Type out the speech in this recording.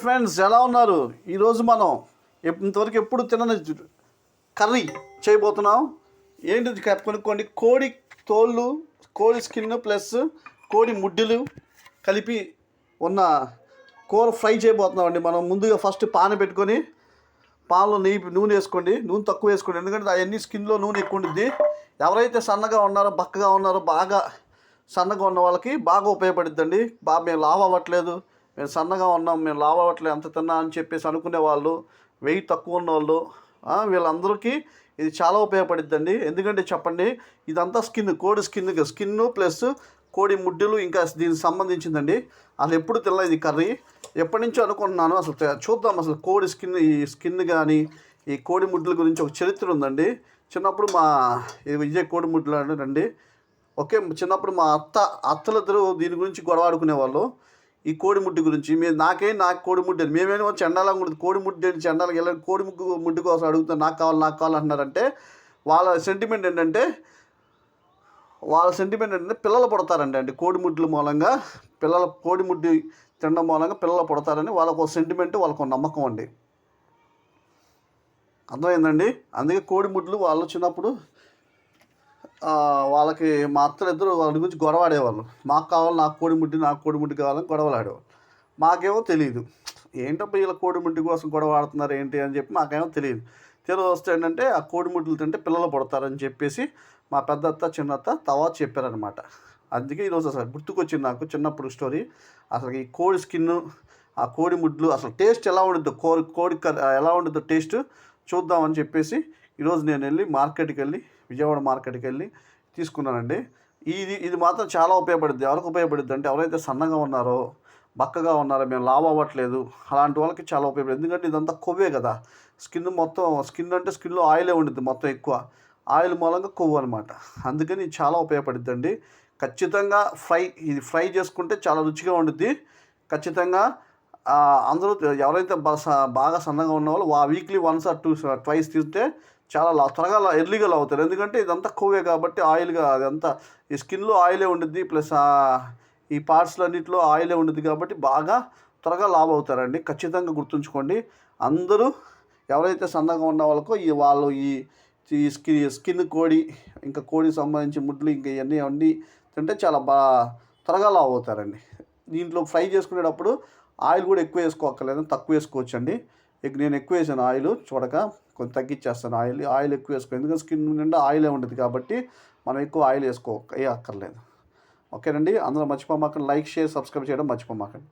Friends, ఎలా ఉన్నారు? ఈరోజు మనం ఇంతవరకు ఎప్పుడు తినని కర్రీ చేయబోతున్నాం. ఏంటిది కొనుక్కోండి, కోడి తోళ్ళు, కోడి స్కిన్ ప్లస్ కోడి ముడ్డులు కలిపి ఉన్న కూర ఫ్రై చేయబోతున్నామండి. మనం ముందుగా ఫస్ట్ పాన్ పెట్టుకొని పాన్లో నూనె వేసుకోండి. నూనె తక్కువ వేసుకోండి, ఎందుకంటే అవన్నీ స్కిన్లో నూనె ఎక్కువ ఉంటుంది. ఎవరైతే సన్నగా ఉన్నారో, బక్కగా ఉన్నారో, బాగా సన్నగా ఉన్న వాళ్ళకి బాగా ఉపయోగపడుద్దండి. మేము లావ్ అవ్వట్లేదు, మేము సన్నగా ఉన్నాం, మేము లావ్ అవ్వట్లేదు, ఎంత తిన్నా అని చెప్పేసి అనుకునే వాళ్ళు, వెయిట్ తక్కువ ఉన్న వాళ్ళు, వీళ్ళందరికీ ఇది చాలా ఉపయోగపడుద్దండి. ఎందుకంటే చెప్పండి, ఇదంతా కోడి స్కిన్ ప్లస్ కోడి ముడ్డులు, ఇంకా దీనికి సంబంధించిందండి. అసలు ఎప్పుడు తినలేదు ఈ కర్రీ, ఎప్పటి నుంచో అనుకుంటున్నాను. అసలు చూద్దాం, అసలు కోడి స్కిన్ కానీ ఈ కోడి ముడ్ల గురించి ఒక చరిత్ర ఉందండి. చిన్నప్పుడు విజయ్ కోడి ముడ్లు రండి. ఓకే, చిన్నప్పుడు మా అత్తలిద్దరూ దీని గురించి గొడవ ఆడుకునేవాళ్ళు, ఈ కోడిముడ్డు గురించి. నాకు కోడిముడ్డు అని, మేమేమో చండాలంగా ఉంటుంది, కోడిముడ్డు ఏంటి చండాలంగా, ఎలా ముడ్డు కోసం అడుగుతాను, నాకు కావాలి అంటున్నారంటే వాళ్ళ సెంటిమెంట్ ఏంటంటే పిల్లలు పుడతారండి. కోడిముడ్ల మూలంగా కోడిముడ్డు తినడం మూలంగా పిల్లలు పుడతారని వాళ్ళకు ఒక సెంటిమెంట్, వాళ్ళకు ఒక నమ్మకం అండి. అర్థమైందండి. అందుకే కోడిముడ్లు వాళ్ళు చిన్నప్పుడు వాళ్ళకి మా అత్తలిద్దరూ వాళ్ళ గురించి గొడవ ఆడేవాళ్ళు. నాకు కావాలి, నాకు కోడిముడ్డు కావాలని గొడవలు ఆడేవాళ్ళు. మాకేమో తెలియదు, ఏంటబ్బా వీళ్ళ కోడిముడ్డు కోసం గొడవ ఆడుతున్నారు ఏంటి అని చెప్పి మాకేమో తెలియదు. వస్తే ఏంటంటే ఆ కోడిముడ్లు తింటే పిల్లలు పుడతారని చెప్పేసి మా పెద్దత్త చిన్నత్త తర్వాత చెప్పారనమాట. అందుకే ఈరోజు అసలు గుర్తుకొచ్చింది నాకు చిన్నప్పుడు స్టోరీ. అసలు ఈ కోడి స్కిన్, ఆ కోడిముడ్లు అసలు టేస్ట్ ఎలా ఉండిద్దో, కోడి ఎలా ఉండిద్దో టేస్ట్ చూద్దామని చెప్పేసి ఈరోజు నేను విజయవాడ మార్కెట్కి వెళ్ళి తీసుకున్నానండి. ఇది మాత్రం చాలా ఉపయోగపడుద్ది. ఎవరికి ఉపయోగపడుద్ది అంటే, ఎవరైతే సన్నగా ఉన్నారో, బక్కగా ఉన్నారో, మేము లావ్ అవ్వట్లేదు అలాంటి వాళ్ళకి చాలా ఉపయోగపడుతుంది. ఎందుకంటే ఇదంతా కొవ్వే కదా, స్కిన్ అంటే స్కిన్లో ఆయిలే ఉండిద్ది, మొత్తం ఎక్కువ ఆయిల్ మూలంగా కొవ్వు అనమాట. అందుకని ఇది చాలా ఉపయోగపడుద్దండి. ఖచ్చితంగా ఇది ఫ్రై చేసుకుంటే చాలా రుచిగా ఉండిద్ది. ఖచ్చితంగా అందరూ ఎవరైతే బాగా సన్నగా ఉన్న వాళ్ళు వీక్లీ వన్స్ ఆర్ ట్వైస్ తింటే చాలా త్వరగా ఎర్లీగా అవుతారు. ఎందుకంటే ఇదంతా కొవ్వే కాబట్టి, ఆయిల్గా అదంతా ఈ స్కిన్లో ఆయిలే ఉండిద్ది, ప్లస్ ఈ పార్ట్స్లన్నింటిలో ఆయిలే ఉండిద్ది కాబట్టి బాగా త్వరగా లావ్ అవుతారండి. ఖచ్చితంగా గుర్తుంచుకోండి అందరూ. ఎవరైతే సన్నగా ఉన్న వాళ్ళకో వాళ్ళు ఈ స్కిన్ కోడి, ఇంకా కోడికి సంబంధించి ముడ్లు, ఇంకా ఇవన్నీ తింటే చాలా త్వరగా లావ్ అవుతారండి. దీంట్లో ఫ్రై చేసుకునేటప్పుడు ఆయిల్ కూడా ఎక్కువ వేసుకోక్కర్లేదు, తక్కువ వేసుకోవచ్చండి. నేను ఎక్కువ వేసాను ఆయిల్, చూడక కొంచెం తగ్గించేస్తాను ఆయిల్ ఎక్కువ వేసుకో, ఎందుకంటే స్కిన్ నిండా ఆయిలే ఉంటుంది కాబట్టి మనం ఎక్కువ ఆయిల్ వేయక్కర్లేదు. ఓకేనండి, అందరూ మర్చిపోమాకండి, లైక్, షేర్, సబ్స్క్రైబ్ చేయడం మర్చిపోమాకండి.